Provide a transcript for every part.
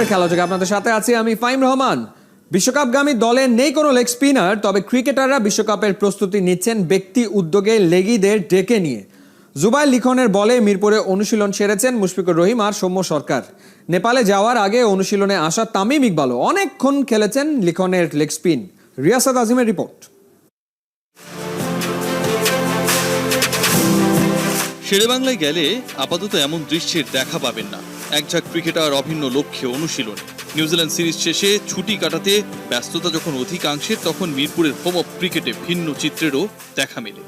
দুপুরের খেলা থেকে আপনাদের সাথে আছি আমি ফাইম রহমান। বিশ্বকাপগামী দলে নেই কোনো লেগ স্পিনার, তবে ক্রিকেটাররা বিশ্বকাপের প্রস্তুতি নিচ্ছেন ব্যক্তি উদ্যোগে লেগিদের ডেকে নিয়ে। জুবাইর লিখনের বলে মিরপুরে অনুশীলন সেরেছেন মুশফিকুর রহিম আর সৌম্য সরকার। নেপালে যাওয়ার আগে অনুশীলনে আসা তামিম ইকবালও অনেকক্ষণ খেলেছেন লিখনের লেগ স্পিন। রিয়াসাত আজিমের রিপোর্ট। শেরেবাংলায় গেলে আপাতত এমন দৃশ্যের দেখা পাবেন না। একঝাঁক ক্রিকেটার অভিন্ন লক্ষ্যে অনুশীলনে। নিউজিল্যান্ড সিরিজ শেষে ছুটি কাটাতে ব্যস্ততা যখন অধিকাংশের, তখন মিরপুরের হোম অফ ক্রিকেটে ভিন্ন চিত্রেরও দেখা মেলে।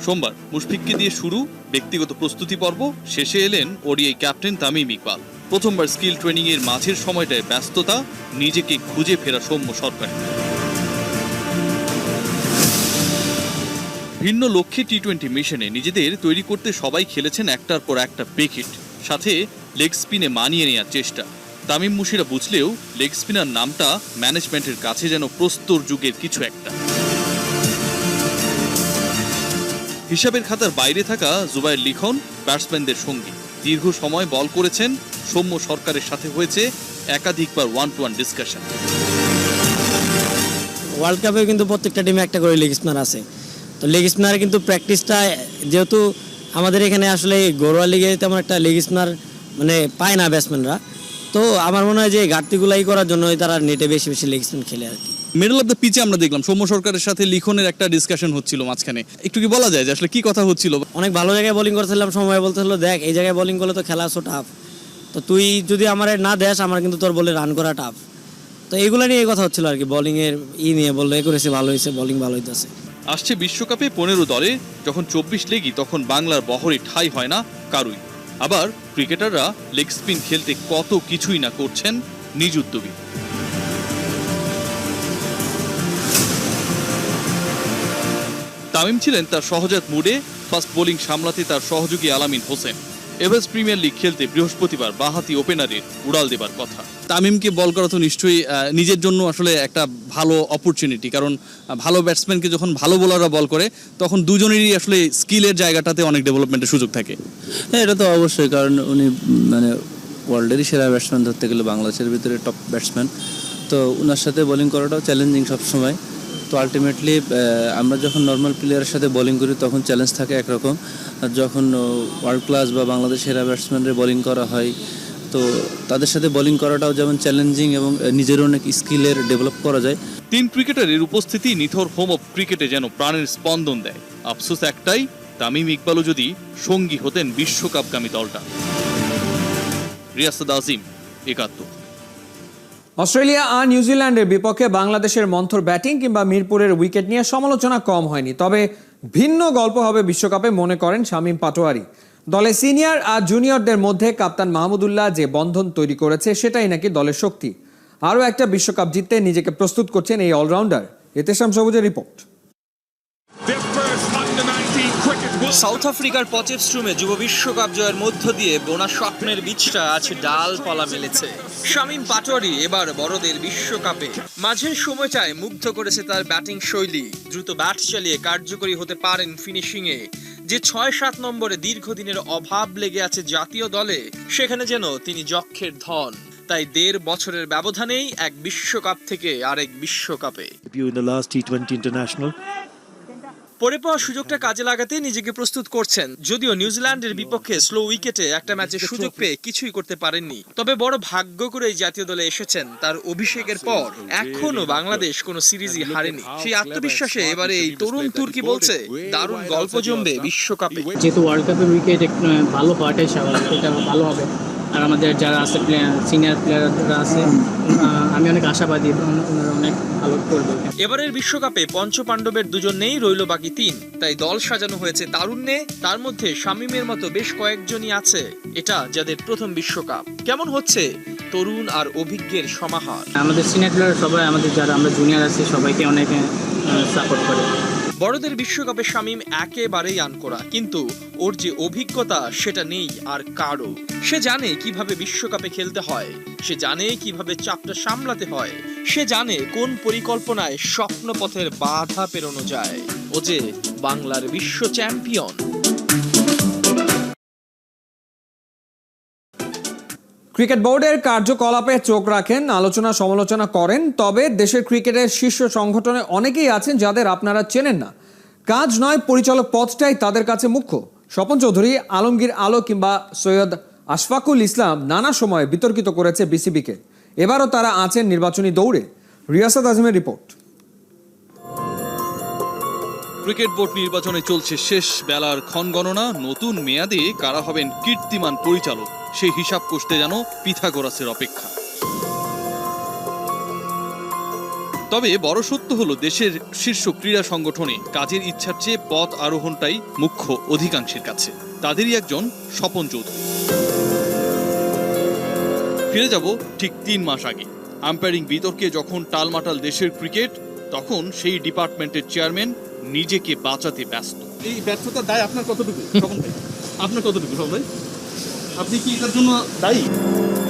সোমবার মুশফিককে দিয়ে শুরু ব্যক্তিগত প্রস্তুতি পর্ব, শেষে এলেন ওডিআই ক্যাপ্টেন তামিম ইকবাল। প্রথমবার স্কিল ট্রেনিং এর মাঝের সময়টায় ব্যস্ততা, নিজেকে খুঁজে ফেরা সৌম্য সরকার। ভিন্ন লক্ষ্যে টি-20 মিশনে নিজেদের তৈরি করতে সবাই খেলেছেন একটার পর একটা উইকেট, সাথে লেগ স্পিনে মানিয়ে নেওয়ার চেষ্টা। তামিম মুশিরা বুঝলেও লেগ স্পিনার নামটা ম্যানেজমেন্টের কাছে যেন প্রস্তর যুগের কিছু একটা। হিসাবের খাতার বাইরে থাকা জুবাইর লিখন ব্যাটসম্যানদের সঙ্গী। দীর্ঘ সময় বল করেছেন সৌম্য সরকারের সাথে, হয়েছে একাধিকবার 1-to-1 ডিসকাশন। ওয়ার্ল্ড কাপে কিন্তু প্রত্যেকটা টিমে একটা করে লেগ স্পিনার আছে, তো লেগ স্পিনারে কিন্তু প্র্যাকটিসটা, যেহেতু আমাদের এখানে আসলে ঘরোয়া লিগে তেমন একটা লেগ স্পিনার মানে পায় না ব্যাটসম্যানরা, তো আমার মনে হয় যে ঘাটতিগুলাই করার জন্য তারা নেটে বেশি বেশি লেগ স্পিন খেলে আর কি। মিডল অফ দ্য পিচে আমরা দেখলাম সৌম্য সরকারের সাথে লিখনের একটা ডিসকাশন হচ্ছিল মাঝখানে, একটু কি বলা যায় যে আসলে কি কথা হচ্ছিল? অনেক ভালো জায়গায় বোলিং করছিলাম, সময় বলতেছিল দেখ এই জায়গায় বোলিং করলে তো খেলা সো টাফ, তো তুই যদি আমার না দেশ আমার কিন্তু তোর বলে রান করা টাফ, তো এইগুলো নিয়ে কথা হচ্ছিল আর কি। বোলিংয়ের নিয়ে বললো করেছে ভালো হয়েছে, বোলিং ভালো হইতেছে। আসছে বিশ্বকাপে 15 দলে যখন 24 লেগই, তখন বাংলার বহরে ঠাঁই হয় না কারুই। আবার ক্রিকেটাররা লেগ স্পিন খেলতে কত কিছুই না করছেন নিজ উদ্যোগে। তামিম ছিলেন তার সহজাত মুডে, ফাস্ট বোলিং সামলাতে তার সহযোগী আলামিন হোসেন। এভারেস্ট প্রিমিয়ার লিগ খেলতে বৃহস্পতিবার বাঁহাতি ওপেনারের উড়াল দেবার কথা। তামিমকে বল করা তো নিশ্চয়ই নিজের জন্য আসলে একটা ভালো অপরচুনিটি, কারণ ভালো ব্যাটসম্যানকে যখন ভালো বোলাররা বল করে তখন দুজনেরই আসলে স্কিলের জায়গাটাতে অনেক ডেভেলপমেন্টের সুযোগ থাকে। হ্যাঁ, এটা তো অবশ্যই, কারণ উনি মানে ওয়ার্ল্ডেরই সেরা ব্যাটসম্যান ধরতে গেলে, বাংলাদেশের ভিতরে টপ ব্যাটসম্যান, তো ওনার সাথে বোলিং করাটাও চ্যালেঞ্জিং সবসময়। তো আলটিমেটলি আমরা যখন নর্মাল প্লেয়ারের সাথে বোলিং করি তখন চ্যালেঞ্জ থাকে একরকম, আর যখন ওয়ার্ল্ড ক্লাস বা বাংলাদেশ সেরা ব্যাটসম্যানদের বোলিং করা হয় তো তাদের সাথে বোলিং করাটাও যেমন চ্যালেঞ্জিং এবং নিজেরও অনেক স্কিলের ডেভেলপ করা যায়। 3 ক্রিকেটারের উপস্থিতি নিথর হোম অফ ক্রিকেটে যেন প্রাণের স্পন্দন দেয়। আফসোস একটাই, তামিম ইকবালও যদি সঙ্গী হতেন বিশ্বকাপগামী দলটা। রিয়াসাত আজিম, 71। অস্ট্রেলিয়া আর নিউজিল্যান্ডের বিপক্ষে বাংলাদেশের মন্থর ব্যাটিং কিংবা মিরপুরের উইকেট নিয়ে সমালোচনা কম হয়নি, তবে ভিন্ন গল্প হবে বিশ্বকাপে মনে করেন শামীম পাটোয়ারি। দলে সিনিয়র আর জুনিয়রদের মধ্যে কাপ্তান মাহমুদুল্লাহ যে বন্ধন তৈরি করেছে সেটাই নাকি দলের শক্তি। আরও একটা বিশ্বকাপ জিততে নিজেকে প্রস্তুত করছেন এই অলরাউন্ডার। এতেশাম সবুজের রিপোর্ট। সাউথ আফ্রিকার পচেফস্ট্রুমে যুব বিশ্বকাপ জয়ের মধ্য দিয়ে বোনা স্বপ্নের বীজটা আছে ডালপালা মেলেছে। শামীম পাটোয়ারি এবার বড়দের বিশ্বকাপে মাঝের সময়টায় মুগ্ধ করেছে তার ব্যাটিং শৈলী। দ্রুত ব্যাট চালিয়ে কার্যকরী হতে পারেন ফিনিশিংয়ে। যে 6-7 নম্বরে দীর্ঘদিনের অভাব লেগে আছে জাতীয় দলে, সেখানে যেন তিনি যক্ষের ধন। তাই 1.5 বছরের ব্যবধানেই এক বিশ্বকাপ থেকে আরেক বিশ্বকাপে পড়ে পাওয়া সুযোগটা কাজে লাগাতে নিজেকে প্রস্তুত করছেন। যদিও নিউজিল্যান্ডের বিপক্ষে স্লো উইকেটে একটা ম্যাচের সুযোগ পেয়ে কিছুই করতে পারেননি, তবে বড় ভাগ্য করেই জাতীয় দলে এসেছেন। তার অভিষেকের পর এখনো বাংলাদেশ কোনো সিরিজই হারেনি। সেই আত্মবিশ্বাসে এবারে এই তরুণ তুর্কি বলছে দারুণ গল্প জমবে বিশ্বকাপে। যেহেতু ওয়ার্ল্ড কাপের উইকেট ভালো হওয়াটাই স্বাভাবিক, এটা ভালো হবে। আর আমাদের যারা আছে সিনিয়র প্লেয়াররা আছে, আমি অনেক আশাবাদী ওনারা অনেক ভালো করবে। এবারের বিশ্বকাপে পঞ্চপাণ্ডবের দুজন নেই, রইল বাকি 3। তাই দল সাজানো হয়েছে তারুণ্যে। তার মধ্যে শামীমের মতো বেশ কয়েকজনই আছে। এটা যাদের প্রথম বিশ্বকাপ। কেমন হচ্ছে তরুণ আর অভিজ্ঞের সমাহার। আমাদের সিনিয়র প্লেয়ার সবাই, আমাদের যারা আমরা জুনিয়র আছি সবাইকে অনেক সাপোর্ট করে। বড়দের বিশ্বকাপে শামীম একেবারেই আনকোড়া, কিন্তু ওর যে অভিজ্ঞতা সেটা নেই আর কারো। সে জানে কিভাবে বিশ্বকাপে খেলতে হয়, সে জানে কিভাবে চাপটা সামলাতে হয়, সে জানে কোন পরিকল্পনায় স্বপ্নপথের বাধা পেরোনো যায়। ও যে বাংলার বিশ্ব চ্যাম্পিয়ন। ক্রিকেট বোর্ডের কার্যকলাপে চোখ রাখেন, আলোচনা সমালোচনা করেন, তবে দেশের ক্রিকেটের শীর্ষ সংগঠনে অনেকেই আছেন যাদের আপনারা চেনেন না। কাজ নয়, পরিচালক পদটাই তাদের কাছে মুখ্য। স্বপন চৌধুরী, আলমগীর আলো কিংবা সৈয়দ আশফাকুল ইসলাম নানা সময় বিতর্কিত করেছে বিসিবিকে। এবারও তারা আছেন নির্বাচনী দৌড়ে। রিয়াসাত আজিমের রিপোর্ট। ক্রিকেট বোর্ড নির্বাচনে চলছে শেষ বেলার ক্ষণগণনা। নতুন মেয়াদে কারা হবেন কীর্তিমান পরিচালক, সেই হিসাব কষতে যেন পিথাগোরাসের অপেক্ষা। তবে বড় সত্য হলো, দেশের শীর্ষ ক্রীড়া সংগঠনে কাজের ইচ্ছার চেয়ে পথ আরোহণটাই মুখ্য অধিকাংশের কাছে। তাদেরই একজন স্বপন চৌধুরী। ফিরে যাব ঠিক 3 মাস আগে। আম্পায়ারিং বিতর্কে যখন টালমাটাল দেশের ক্রিকেট, তখন সেই ডিপার্টমেন্টের চেয়ারম্যান নিজেকে বাঁচাতে ব্যস্ত। এই ব্যর্থতার দায় আপনার কতটুকু স্বপন ভাই? আপনার কতটুকু স্বপন ভাই? আপনি কি এটার জন্য দায়ী?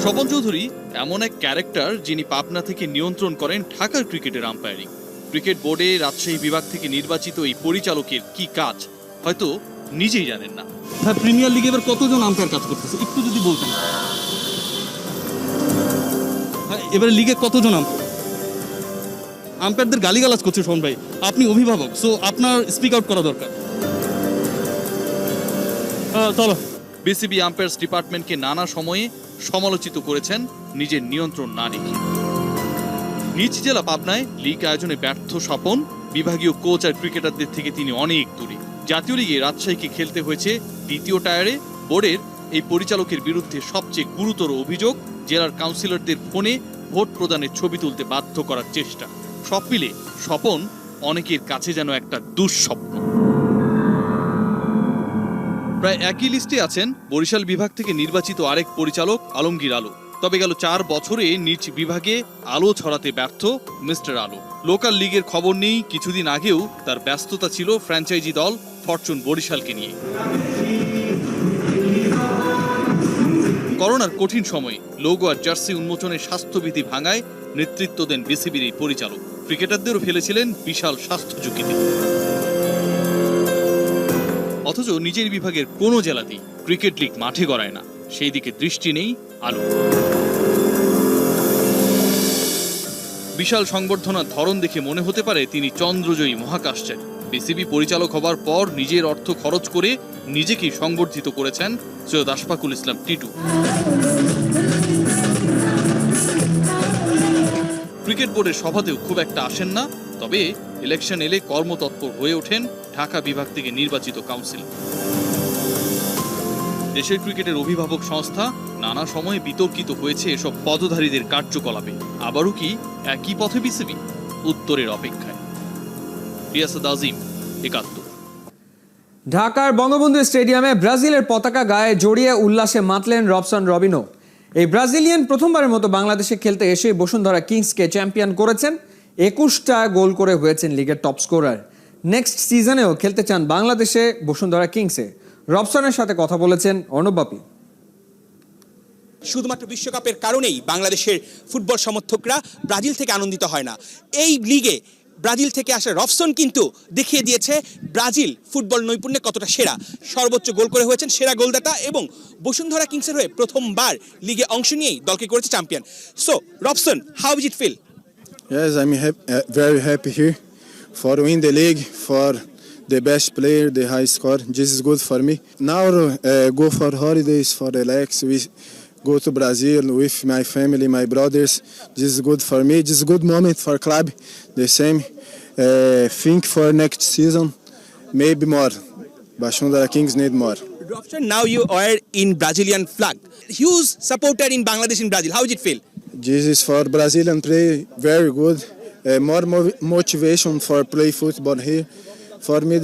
স্বপন চৌধুরী এমন এক ক্যারেক্টার যিনি পাবনা থেকে নিয়ন্ত্রণ করেন ঢাকার ক্রিকেটের আম্পায়ারিং। ক্রিকেট বোর্ডে রাজশাহী বিভাগ থেকে নির্বাচিত এই পরিচালকের কি কাজ হয়তো নিজেই জানেন না। হ্যাঁ, প্রিমিয়ার লিগে এবার কতজন আম্পায়ার কাজ করতেছে একটু যদি বলতেন। হ্যাঁ, এবারে লিগে কতজন আম্পায়ারদের গালিগালাজ করছে শোন ভাই। আপনি অভিভাবক, সো আপনার স্পিক আউট করা দরকার। চলো। বিসিবি আম্পায়ার্স ডিপার্টমেন্টকে নানা সময়ে সমালোচিত করেছেন নিজের নিয়ন্ত্রণ না রেখে। নিজ জেলা পাবনায় লিগ আয়োজনে ব্যর্থ স্বপন, বিভাগীয় কোচ আর ক্রিকেটারদের থেকে তিনি অনেক দূরে। জাতীয় লিগে রাজশাহীকে খেলতে হয়েছে 2য় টায়ারে। বোর্ডের এই পরিচালকের বিরুদ্ধে সবচেয়ে গুরুতর অভিযোগ, জেলার কাউন্সিলরদের ফোনে ভোট প্রদানের ছবি তুলতে বাধ্য করার চেষ্টা। সব মিলে স্বপন অনেকের কাছে যেন একটা দুঃস্বপ্ন। প্রায় একই লিস্টে আছেন বরিশাল বিভাগ থেকে নির্বাচিত আরেক পরিচালক আলমগীর আলো। তবে গেল 4 বছরে নিজ বিভাগে আলো ছড়াতে ব্যর্থ মিস্টার আলো। লোকাল লিগের খবর নেই। কিছুদিন আগেও তার ব্যস্ততা ছিল ফ্র্যাঞ্চাইজি দল ফরচুন বরিশালকে নিয়ে। করোনার কঠিন সময়ে লোগো আর জার্সি উন্মোচনের স্বাস্থ্যবিধি ভাঙায় নেতৃত্ব দেন বিসিবির এই পরিচালক। ক্রিকেটারদেরও ফেলেছিলেন বিশাল স্বাস্থ্য ঝুঁকিতে। অথচ নিজের বিভাগের কোনো জেলাতেই ক্রিকেট লিগ মাঠে গড়ায় না, সেই দিকে দৃষ্টি নেই আলো। বিশাল সংবর্ধনার ধরন দেখে মনে হতে পারে তিনি চন্দ্রজয়ী মহাকাশচারী। বিসিবি পরিচালক হবার পর নিজের অর্থ খরচ করে নিজেকেই সংবর্ধিত করেছেন সৈয়দ আশফাকুল ইসলাম টিটু। ক্রিকেট বোর্ডের সভাতেও খুব একটা আসেন না, তবে ইলেকশন এলে কর্মতৎপর হয়ে ওঠেন ঢাকা বিভাগ থেকে নির্বাচিত কাউন্সিল। দেশের ক্রিকেটের অভিভাবক সংস্থা নানা সময়ে বিতর্কিত হয়েছে এসব পদধারীদের কার্যকলাপে। আবারও কি একই পথে বিসিবি? উত্তরের অপেক্ষায়। রিয়াসাত আজিম, ৭১। ঢাকার বঙ্গবন্ধু স্টেডিয়ামে ব্রাজিলের পতাকা গায়ে জড়িয়ে উল্লাসে মাতলেন রবসন রবিনো। এই ব্রাজিলিয়ান প্রথমবারের মতো বাংলাদেশে খেলতে এসে বসুন্ধরা কিংসকে চ্যাম্পিয়ন করেছেন। 21টা গোল করে হয়েছেন লিগের টপ স্কোরার। নেক্সট সিজনেও খেলতে চান বাংলাদেশে বসুন্ধরা কিংসে। রবসনের সাথে কথা বলেছেন অর্ণব বাপি। শুধুমাত্র বিশ্বকাপের কারণেই বাংলাদেশের ফুটবল সমর্থকরা ব্রাজিল থেকে আনন্দিত হয় না। এই লিগে ব্রাজিল থেকে আসা রবসন কিন্তু দেখিয়ে দিয়েছে ব্রাজিল ফুটবল নৈপুণ্যে কতটা সেরা। সর্বোচ্চ গোল করে হয়েছেন সেরা গোলদাতা এবং বসুন্ধরা কিংসের হয়ে প্রথমবার লিগে অংশ নিয়েই দলকে করেছে champion. So Robson, how is it feel? Yes, I'm very happy here for win the league, for the best player, the high score. This is good for me. Now go for holidays, for relax. We go to Brazil with my family, my brothers. This is good for me. This is a good moment for club. The same. Think for next season, maybe more. Bashundara Kings need more. Robson, now you are in Brazilian flag. Huge supporter in Bangladesh, in Brazil. How does it feel? This is for Brazilian play very good. More motivation for play football here. For me,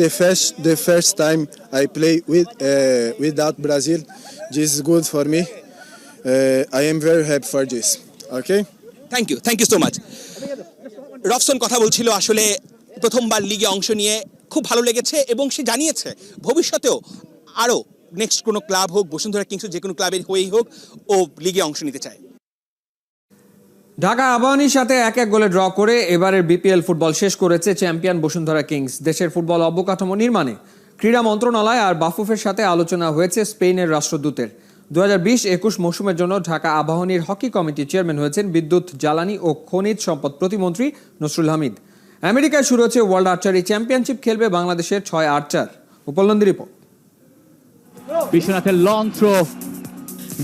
the first time I play without Brazil. This is good for me. I am very happy for this. Okay. Thank you so much. Robson কথা বলছিল আসলে প্রথমবার লিগে অংশ নিয়ে খুব ভালো লেগেছে এবং সে জানিয়েছে ভবিষ্যতেও আরও নেক্সট কোনো ক্লাব হোক, বসুন্ধরা কিংস যে কোনো ক্লাবের হয়েই হোক, ও লিগে অংশ নিতে চায়। ঢাকা আবাহনীর সাথে 1-1 গোলে ড্র করে এবারের বিপিএল ফুটবল শেষ করেছে চ্যাম্পিয়ন বসুন্ধরা কিংস। দেশের ফুটবল অবকাঠামো নির্মাণে ক্রীড়া মন্ত্রণালয় আর বাফুফের সাথে আলোচনা হয়েছে স্পেনের রাষ্ট্রদূতের। 2020-21 মৌসুমের জন্য ঢাকা আবাহনীর হকি কমিটির চেয়ারম্যান হয়েছেন বিদ্যুৎ, জ্বালানি ও খনিজ সম্পদ প্রতিমন্ত্রী নসরুল হামিদ। আমেরিকায় শুরু হচ্ছে ওয়ার্ল্ড আর্চারি চ্যাম্পিয়নশিপ, খেলবে বাংলাদেশের 6 আর্চার। উপলব্ধি রিপোর্ট। বিশ্বনাথের long throw.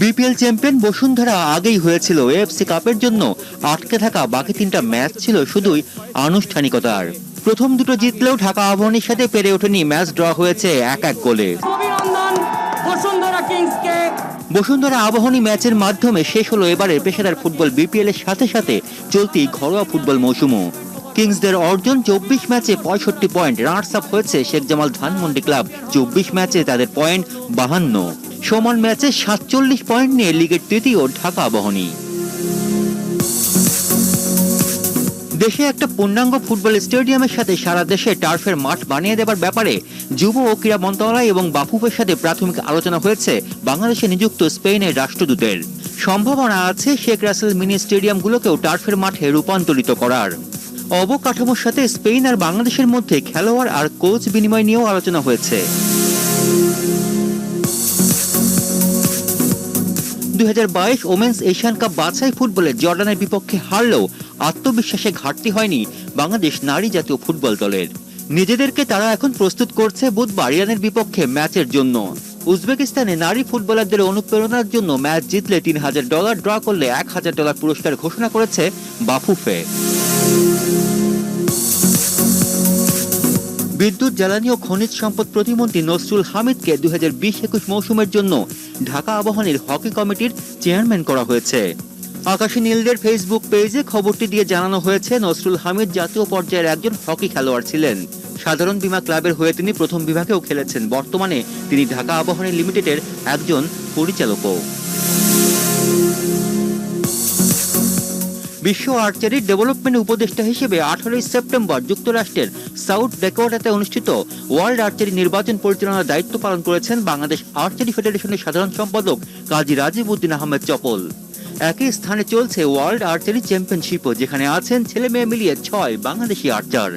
BPL champion Bashundhara আগেই হয়েছিল। এএফসি কাপের জন্য আটকে থাকা বাকি 3টা ম্যাচ ছিল শুধুই আনুষ্ঠানিকতার। প্রথম দুটো জিতলেও ঢাকা আবাহনীর সাথে পেরে ওঠেনি, ম্যাচ ড্র হয়েছে 1-1 গোলে। বসুন্ধরা আবাহনী ম্যাচের মাধ্যমে শেষ হলো এবারের পেশাদার ফুটবল বিপিএল এর সাথে সাথে চলতি ঘরোয়া ফুটবল মৌসুমও। কিংসদের অর্জন 24 ম্যাচে 65 পয়েন্ট। রানার্স আপ হয়েছে শেখ জামাল ধানমন্ডি ক্লাব, 24 ম্যাচে তাদের পয়েন্ট 52। সমান ম্যাচে 47 পয়েন্ট নিয়ে লিগের তৃতীয় ঢাকা আবাহনী। দেশে একটা পূর্ণাঙ্গ ফুটবল স্টেডিয়ামের সাথে সারা দেশে টার্ফের মাঠ বানিয়ে দেবার ব্যাপারে যুব ও ক্রীড়া মন্ত্রণালয় এবং বাফুফের সাথে প্রাথমিক আলোচনা হয়েছে বাংলাদেশে নিযুক্ত স্পেনের রাষ্ট্রদূতের। সম্ভাবনা আছে শেখ রাসেল মিনি স্টেডিয়ামগুলোকেও টার্ফের মাঠে রূপান্তরিত করার। অবকাঠামোর সাথে স্পেন আর বাংলাদেশের মধ্যে খেলোয়াড় আর কোচ বিনিময় নিয়েও আলোচনা হয়েছে। 2022 ওমেন্স এশিয়ান কাপ বাছাই ফুটবলে জর্ডানের বিপক্ষে হারলেও আত্মবিশ্বাসে ঘাটতি হয়নি বাংলাদেশ নারী জাতীয় ফুটবল দলের। নিজেদেরকে তারা এখন প্রস্তুত করছে বুধবার ইরানের বিপক্ষে ম্যাচের জন্য। উজবেকিস্তানে নারী ফুটবলারদের অনুপ্রেরণার জন্য ম্যাচ জিতলে $3000, ড্র করলে $1000 পুরস্কার ঘোষণা করেছে বাফুফে। বিদ্যুৎ, জ্বালানি ও খনিজ সম্পদ প্রতিমন্ত্রী নসরুল হামিদকে 2020-21 মৌসুমের জন্য ঢাকা আবাহনীর হকি কমিটির চেয়ারম্যান করা হয়েছে। আকাশী নীলদের ফেসবুক পেজে খবরটি দিয়ে জানানো হয়েছে, নসরুল হামিদ জাতীয় পর্যায়ের একজন হকি খেলোয়াড় ছিলেন। সাধারণ বীমা ক্লাবের হয়ে তিনি প্রথম বিভাগেও খেলেছেন। বর্তমানে তিনি ঢাকা আবাহনী লিমিটেডের একজন পরিচালকও। বিশ্ব আর্চারির ডেভেলপমেন্ট উপদেষ্টা হিসেবে 18 সেপ্টেম্বর যুক্তরাষ্ট্রের সাউথ ডেকোটাতে অনুষ্ঠিত ওয়ার্ল্ড আর্চারি নির্বাচন পরিচালনার দায়িত্ব পালন করেছেন বাংলাদেশ আর্চারি ফেডারেশনের সাধারণ সম্পাদক কাজী রাজীব উদ্দিন আহমেদ চপল। একই স্থানে চলছে ওয়ার্ল্ড আর্চারি চ্যাম্পিয়নশিপও, যেখানে আছেন ছেলে মেয়ে মিলিয়ে 6 বাংলাদেশি আর্চার।